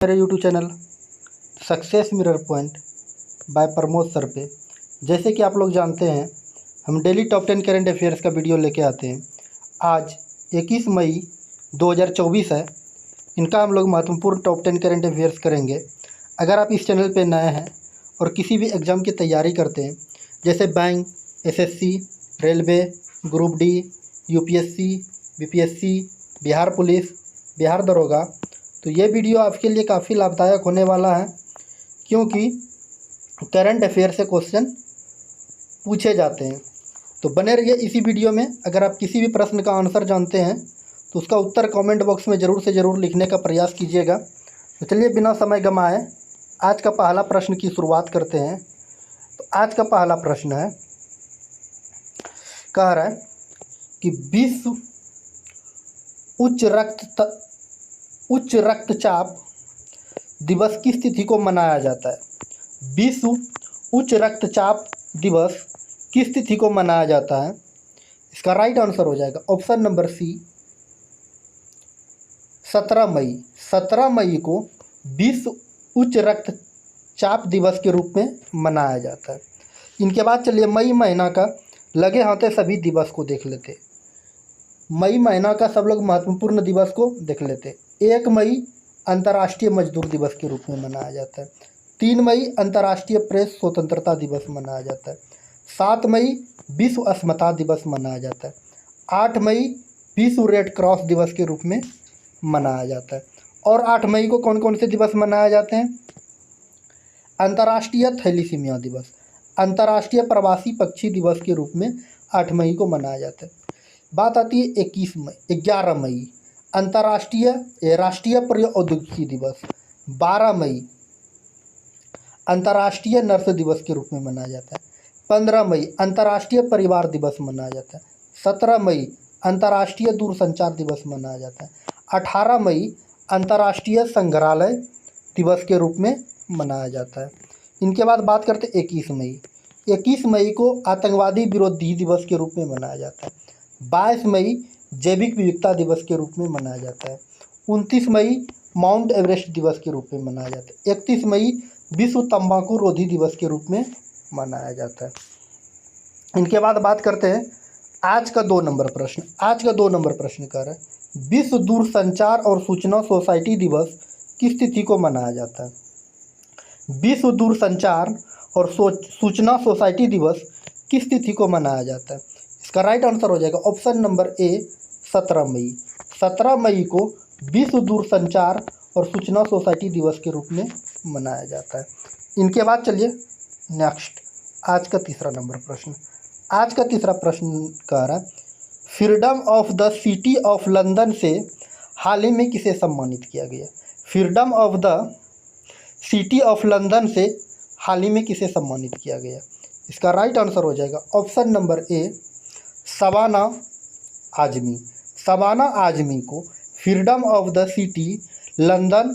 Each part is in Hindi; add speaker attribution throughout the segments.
Speaker 1: मेरे YouTube channel success mirror point by Pramod sir पे। जैसे कि आप लोग जानते हैं, हम डेली टॉप 10 करेंट अफेयर्स का वीडियो लेके आते हैं। आज 21 मई 2024 है। इनका हम लोग महत्वपूर्ण टॉप 10 करेंट अफेयर्स करेंगे। अगर आप इस चैनल पे नए हैं और किसी भी एग्ज़ाम की तैयारी करते हैं, जैसे bank, SSC, railway, group D, UPSC, BPSC, Bihar police, Bihar दरोगा, तो ये वीडियो आपके लिए काफ़ी लाभदायक होने वाला है, क्योंकि करंट अफेयर से क्वेश्चन पूछे जाते हैं। तो बने रहिए इसी वीडियो में। अगर आप किसी भी प्रश्न का आंसर जानते हैं तो उसका उत्तर कमेंट बॉक्स में ज़रूर से ज़रूर लिखने का प्रयास कीजिएगा। तो चलिए बिना समय गंवाए आज का पहला प्रश्न की शुरुआत करते हैं। तो आज का पहला प्रश्न है, कह रहा है कि विश्व उच्च रक्तचाप दिवस किस तिथि को मनाया जाता है? विश्व उच्च रक्तचाप दिवस किस तिथि को मनाया जाता है? इसका राइट आंसर हो जाएगा ऑप्शन नंबर सी, 17 मई। 17 मई को विश्व उच्च रक्तचाप दिवस के रूप में मनाया जाता है। इनके बाद चलिए मई महीना का लगे हाथे सभी दिवस को देख लेते। मई महीना का सब लोग महत्वपूर्ण दिवस को देख लेते। 1 मई अंतर्राष्ट्रीय मजदूर दिवस के रूप में मनाया जाता है। 3 मई अंतर्राष्ट्रीय प्रेस स्वतंत्रता दिवस मनाया जाता है। 7 मई विश्व अस्मिता दिवस मनाया जाता है। 8 मई विश्व रेड क्रॉस दिवस के रूप में मनाया जाता है। और 8 मई को कौन कौन से दिवस मनाए जाते हैं? अंतर्राष्ट्रीय थैलीसीमिया दिवस, अंतर्राष्ट्रीय प्रवासी पक्षी दिवस के रूप में 8 मई को मनाया जाता है। बात आती है 11 मई राष्ट्रीय प्रौद्योगिकी दिवस। 12 मई अंतर्राष्ट्रीय नर्स दिवस के रूप में मनाया जाता है। 15 मई अंतर्राष्ट्रीय परिवार दिवस मनाया जाता है। 17 मई अंतर्राष्ट्रीय दूरसंचार दिवस मनाया जाता है। 18 मई अंतर्राष्ट्रीय संग्रहालय दिवस के रूप में मनाया जाता है। इनके बाद बात करते हैं 21 मई। 21 मई को आतंकवादी विरोधी दिवस के रूप में मनाया जाता है। 22 मई जैविक विविधता दिवस के रूप में मनाया जाता है। 29 मई माउंट एवरेस्ट दिवस के रूप में मनाया जाता है। 31 मई विश्व तंबाकू रोधी दिवस के रूप में मनाया जाता है। इनके बाद बात करते हैं आज का 2 नंबर प्रश्न। आज का 2 नंबर प्रश्न कर रहा है, विश्व दूरसंचार और सूचना सोसाइटी दिवस किस तिथि को मनाया जाता है? विश्व दूरसंचार और सूचना सोसाइटी दिवस किस तिथि को मनाया जाता है? इसका राइट आंसर हो जाएगा ऑप्शन नंबर ए, 17 मई। 17 मई को विश्व दूरसंचार और सूचना सोसाइटी दिवस के रूप में मनाया जाता है। इनके बाद चलिए नेक्स्ट आज का तीसरा नंबर प्रश्न। आज का तीसरा प्रश्न कह रहा है, freedom of the city of London से हाल ही में किसे सम्मानित किया गया? Freedom of the city of London से हाल ही में किसे सम्मानित किया गया? इसका राइट आंसर हो जाएगा option number A, Shabana Azmi. Shabana Azmi को freedom of the city London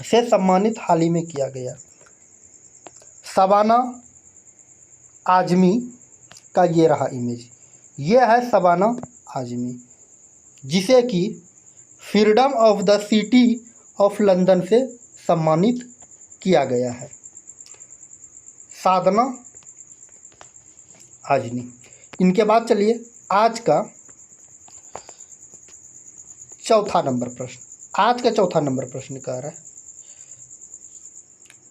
Speaker 1: से सम्मानित हाल ही में किया गया। शबाना आजमी का ये रहा इमेज, ये है शबाना आजमी, जिसे कि freedom of the city of London से सम्मानित किया गया है। साधना आजमी। इनके बाद चलिए आज का चौथा नंबर प्रश्न। आज का चौथा नंबर प्रश्न कह रहा है,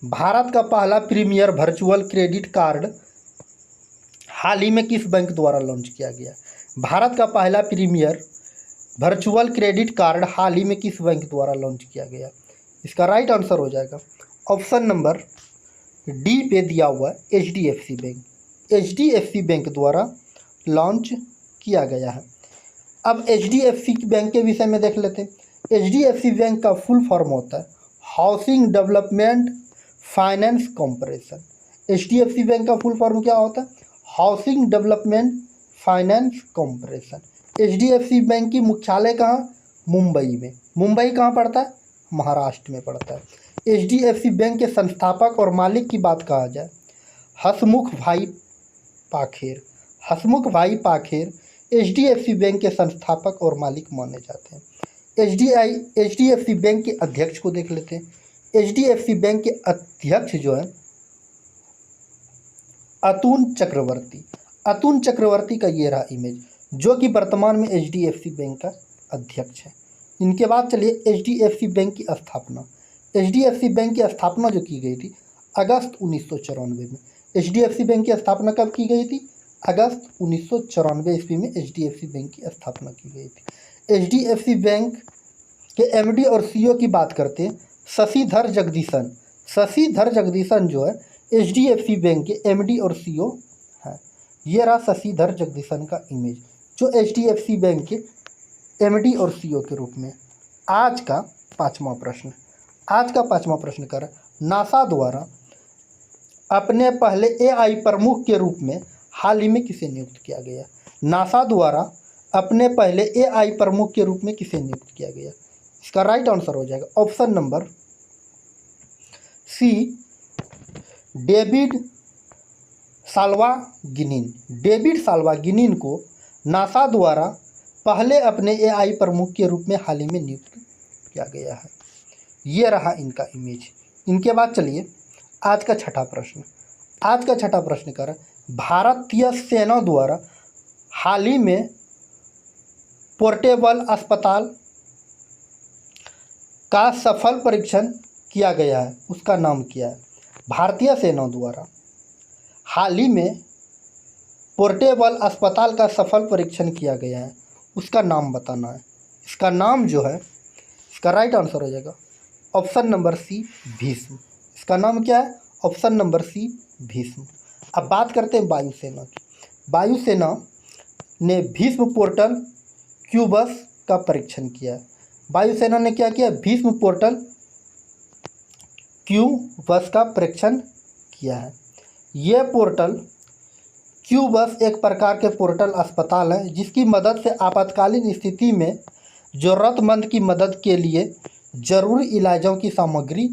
Speaker 1: भारत का पहला प्रीमियर वर्चुअल क्रेडिट कार्ड हाल ही में किस बैंक द्वारा लॉन्च किया गया? भारत का पहला प्रीमियर वर्चुअल क्रेडिट कार्ड हाल ही में किस बैंक द्वारा लॉन्च किया गया? इसका राइट आंसर हो जाएगा ऑप्शन नंबर डी पे दिया हुआ HDFC बैंक। HDFC बैंक द्वारा लॉन्च किया गया है। अब HDFC बैंक के विषय में देख लेते हैं। HDFC बैंक का फुल फॉर्म होता है housing development finance corporation. HDFC bank का फुल फॉर्म क्या होता है? Housing development finance corporation. HDFC bank की मुख्यालय कहाँ? मुंबई में। मुंबई कहाँ पड़ता है? महाराष्ट्र में पड़ता है। HDFC बैंक के संस्थापक और मालिक की बात कहा जाए, हसमुख भाई पाखेर। हसमुख भाई पाखेर HDFC बैंक के संस्थापक और मालिक माने जाते हैं। HDFC बैंक के अध्यक्ष को देख लेते हैं। HDFC बैंक के अध्यक्ष जो है अतुल चक्रवर्ती। अतुल चक्रवर्ती का ये रहा इमेज, जो कि वर्तमान में HDFC बैंक का अध्यक्ष है। इनके बाद चलिए HDFC बैंक की स्थापना। HDFC बैंक की स्थापना जो की गई थी अगस्त 1994 में। HDFC बैंक की स्थापना कब की गई थी? अगस्त 1994 ईस्वी में HDFC बैंक की स्थापना की गई थी। HDFC बैंक के MD और CEO की बात करते हैं, शशिधर जगदीशन। शशिधर जगदीशन जो है HDFC बैंक के MD और CEO हैं। ये रहा शशिधर जगदीशन का इमेज, जो HDFC बैंक के MD और CEO के रूप में। आज का पाँचवा प्रश्न कर नासा द्वारा अपने पहले AI प्रमुख के रूप में हाल ही में किसे नियुक्त किया गया? नासा द्वारा अपने पहले AI प्रमुख के रूप में किसे नियुक्त किया गया? इसका राइट आंसर हो जाएगा option number C, David Salvagnini. David Salvagnini को नासा द्वारा पहले अपने AI प्रमुख के रूप में हाल ही में नियुक्त किया गया है। ये रहा इनका इमेज। इनके बाद चलिए आज का छठा प्रश्न कर भारतीय सेना द्वारा हाल ही में पोर्टेबल अस्पताल का सफल परीक्षण किया गया है, उसका नाम क्या है? भारतीय सेना द्वारा हाल ही में पोर्टेबल अस्पताल का सफल परीक्षण किया गया है, उसका नाम बताना है। इसका नाम जो है, इसका राइट आंसर हो जाएगा ऑप्शन नंबर सी, भीष्म। इसका नाम क्या है? Option number C, Bhishma. अब बात करते हैं वायुसेना की। वायुसेना ने भीष्म पोर्टल क्यूबस का परीक्षण किया है। वायुसेना ने क्या किया? भीष्म पोर्टल क्यूबस का परीक्षण किया है। यह पोर्टल क्यूबस एक प्रकार के पोर्टल अस्पताल है जिसकी मदद से आपातकालीन स्थिति में ज़रूरतमंद की मदद के लिए जरूरी इलाजों की सामग्री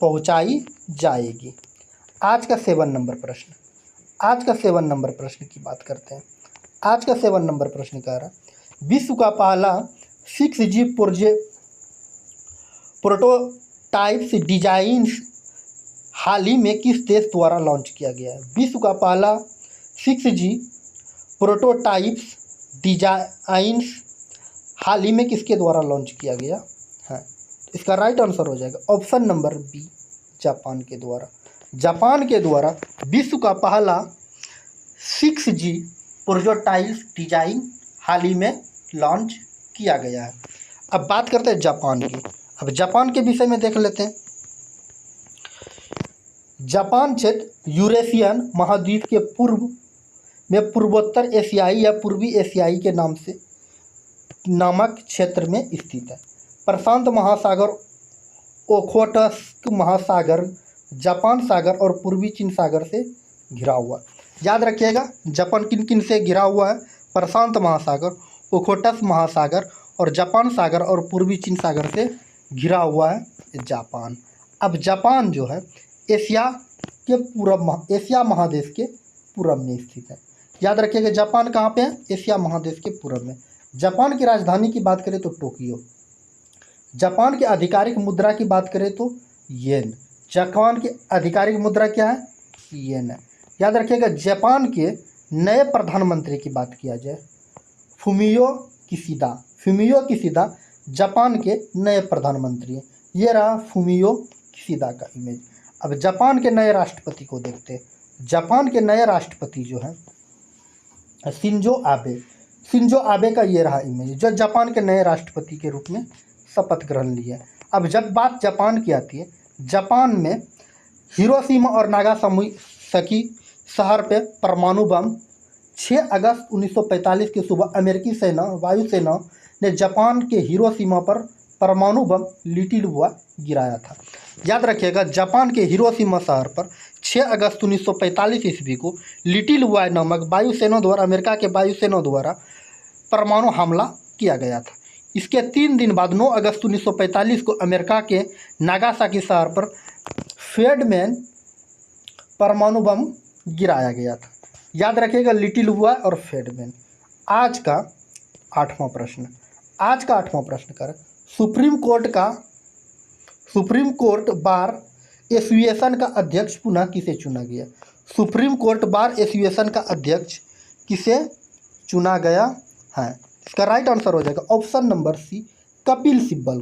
Speaker 1: पहुंचाई जाएगी। आज का 7 नंबर प्रश्न की बात करते हैं। आज का 7 नंबर प्रश्न कह रहा है विश्व का पहला 6G प्रोटोटाइप्स डिजाइन्स हाल ही में किस देश द्वारा लॉन्च किया गया है? विश्व का पहला 6G प्रोटोटाइप्स डिजाइन्स हाल ही में किसके द्वारा लॉन्च किया गया है? इसका राइट आंसर हो जाएगा ऑप्शन नंबर बी, जापान के द्वारा। जापान के द्वारा विश्व का पहला 6G प्रोटोटाइप्स डिजाइन हाल ही में लॉन्च किया गया है। अब बात करते हैं जापान की। अब जापान के विषय में देख लेते हैं। जापान क्षेत्र यूरेशियन महाद्वीप के पूर्व में पूर्वोत्तर एशियाई या पूर्वी एशियाई के नामक क्षेत्र में स्थित है। प्रशांत महासागर, ओखोटस्क महासागर, जापान सागर और पूर्वी चीन सागर से घिरा हुआ। याद रखिएगा, जापान किन किन से घिरा हुआ है? प्रशांत महासागर, ओखोटस्क महासागर और जापान सागर और पूर्वी चीन सागर से घिरा हुआ है जापान। अब जापान जो है एशिया महादेश के पूरब में स्थित है। याद रखिएगा, जापान कहाँ पे है? एशिया महादेश के पूरब में। जापान की राजधानी की बात करें तो टोक्यो। जापान की आधिकारिक मुद्रा की बात करें तो येन। जापान की आधिकारिक मुद्रा क्या है? येन है। याद रखिएगा, जापान के नए प्रधानमंत्री की बात किया जाए, फुमियो किशिदा जापान के नए प्रधानमंत्री हैं। ये रहा फुमियो किशिदा का इमेज। अब जापान के नए राष्ट्रपति को देखते हैं। जापान के नए राष्ट्रपति जो है शिंजो आबे का ये रहा इमेज, जो जापान के नए राष्ट्रपति के रूप में शपथ ग्रहण लिया। अब जब बात जापान की आती है, जापान में हिरोशिमा और नागासाकी शहर पे परमाणु बम 6 अगस्त 1945 की सुबह अमेरिकी वायुसेना ने जापान के हिरोशिमा पर परमाणु बम लिटिल हुआ गिराया था। याद रखिएगा, जापान के हिरोशिमा शहर पर 6 अगस्त 1945 ईस्वी को लिटिल हुआ नामक अमेरिका के वायुसेना द्वारा परमाणु हमला किया गया था। इसके 3 दिन बाद 9 अगस्त 1945 को अमेरिका के नागासाकी शहर पर फेडमैन परमाणु बम गिराया गया था। याद रखिएगा, लिटिल हुआ और फेडमैन। आज का आठवां प्रश्न कर सुप्रीम कोर्ट बार एसोसिएशन का अध्यक्ष पुनः किसे चुना गया? सुप्रीम कोर्ट बार एसोसिएशन का अध्यक्ष किसे चुना गया है? इसका राइट आंसर हो जाएगा option number C, Kapil Sibal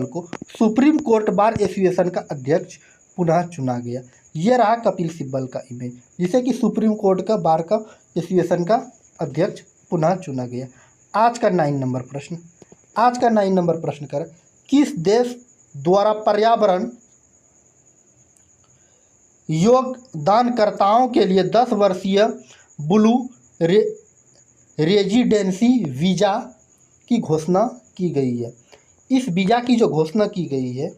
Speaker 1: को सुप्रीम कोर्ट बार एसोसिएशन का अध्यक्ष पुनः चुना गया। ये रहा कपिल सिब्बल का इमेज, जिसे कि सुप्रीम कोर्ट का बार का एसोसिएशन का अध्यक्ष पुनः चुना गया। आज का 9 नंबर प्रश्न कर, किस देश द्वारा पर्यावरण योगदानकर्ताओं के लिए 10 वर्षीय ब्लू रेजिडेंसी वीज़ा की घोषणा की गई है? इस वीज़ा की जो घोषणा की गई है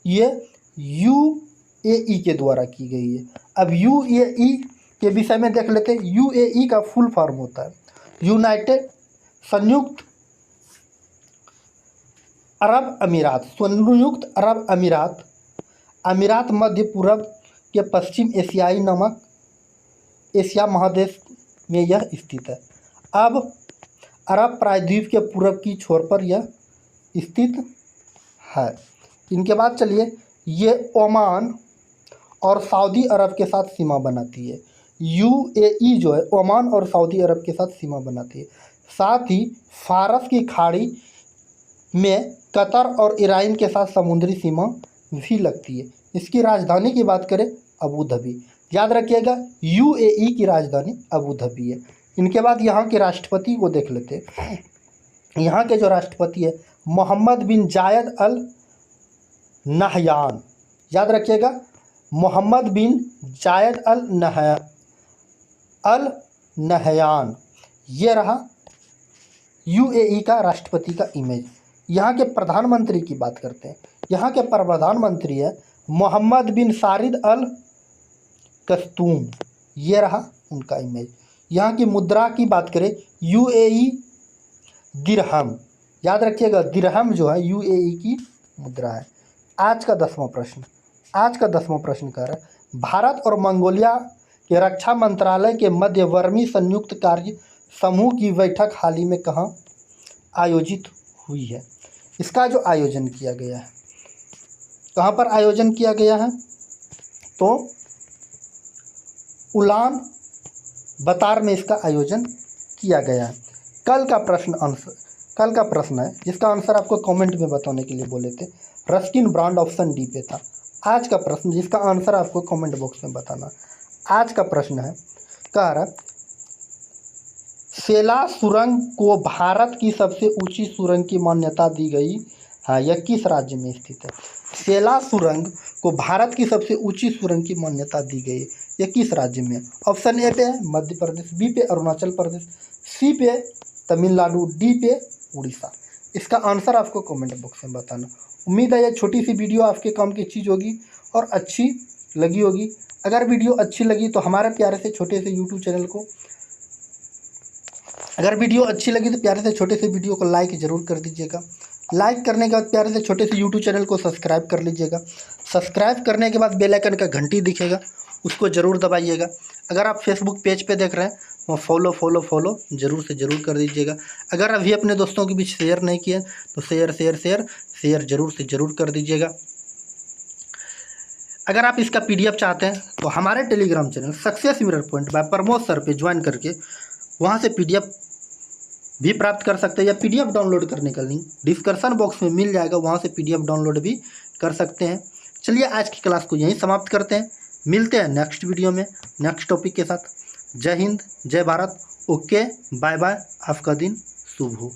Speaker 1: ये यूएई के द्वारा की गई है। अब यूएई के विषय में देख लेते हैं। यूएई का फुल फॉर्म होता है संयुक्त अरब अमीरात मध्य पूर्व के पश्चिम एशियाई नामक एशिया महादेश में यह स्थित है। अब अरब प्रायद्वीप के पूर्व की छोर पर यह स्थित है। इनके बाद चलिए, ये ओमान और सऊदी अरब के साथ सीमा बनाती है। यूएई जो है ओमान और सऊदी अरब के साथ सीमा बनाती है। साथ ही फारस की खाड़ी में कतर और ईरान के साथ समुद्री सीमा भी लगती है। इसकी राजधानी की बात करें अबू धाबी, याद रखिएगा यूएई की राजधानी अबू धाबी है। इनके बाद यहाँ के राष्ट्रपति को देख लेते हैं। यहाँ के जो राष्ट्रपति है मोहम्मद बिन जायद अल नहयान, याद रखिएगा मोहम्मद बिन जायद अल नहयान। ये रहा यूएई का राष्ट्रपति का इमेज। यहाँ के प्रधानमंत्री की बात करते हैं। यहाँ के प्रधानमंत्री है मोहम्मद बिन सारिद अल कस्तूम, ये रहा उनका इमेज। यहाँ की मुद्रा की बात करें यूएई दिरहम, याद रखिएगा दिरहम जो है यूएई की मुद्रा है। आज का 10वां प्रश्न कर रहा है, भारत और मंगोलिया के रक्षा मंत्रालय के मध्यवर्मी संयुक्त कार्य समूह की बैठक हाल ही में कहाँ आयोजित हुई है? इसका जो आयोजन किया गया है, कहाँ पर आयोजन किया गया है? तो उलान बतार में इसका आयोजन किया गया है। कल का प्रश्न है जिसका आंसर आपको कमेंट में बताने के लिए बोले थे, रस्किन ब्रांड ऑप्शन डी पे था। आज का प्रश्न जिसका आंसर आपको कमेंट बॉक्स में बताना। आज का प्रश्न है, कह रहा सेला सुरंग को भारत की सबसे ऊंची सुरंग की मान्यता दी गई है, यह किस राज्य में स्थित है? सेला सुरंग को भारत की सबसे ऊंची सुरंग की मान्यता दी गई है, यह किस राज्य में? ऑप्शन ए पे है मध्य प्रदेश, बी पे अरुणाचल प्रदेश, सी पे तमिलनाडु, डी पे उड़ीसा। इसका आंसर आपको कमेंट बॉक्स में बताना। उम्मीद है यह छोटी सी वीडियो आपके काम की चीज़ होगी और अच्छी लगी होगी। अगर वीडियो अच्छी लगी तो हमारे प्यारे से छोटे से यूट्यूब चैनल को, अगर वीडियो अच्छी लगी तो प्यारे से छोटे से वीडियो को लाइक ज़रूर कर दीजिएगा। लाइक करने के बाद प्यारे से छोटे से यूट्यूब चैनल को सब्सक्राइब कर लीजिएगा। सब्सक्राइब करने के बाद बेल आइकन का घंटी दिखेगा, उसको ज़रूर दबाइएगा। अगर आप फेसबुक पेज पे देख रहे हैं वो फॉलो ज़रूर से ज़रूर कर दीजिएगा। अगर अभी अपने दोस्तों के बीच शेयर नहीं किए तो शेयर ज़रूर से ज़रूर कर दीजिएगा। अगर आप इसका PDF चाहते हैं तो हमारे Telegram channel success mirror point by Pramod sir पे ज्वाइन करके वहाँ से PDF भी प्राप्त कर सकते हैं, या PDF डाउनलोड करने का लिंक डिस्क्रिप्शन बॉक्स में मिल जाएगा, वहाँ से PDF डाउनलोड भी कर सकते हैं। चलिए आज की क्लास को यहीं समाप्त करते हैं, मिलते हैं नेक्स्ट वीडियो में नेक्स्ट टॉपिक के साथ। जय हिंद, जय भारत, ओके, बाय बाय, आपका दिन शुभ हो।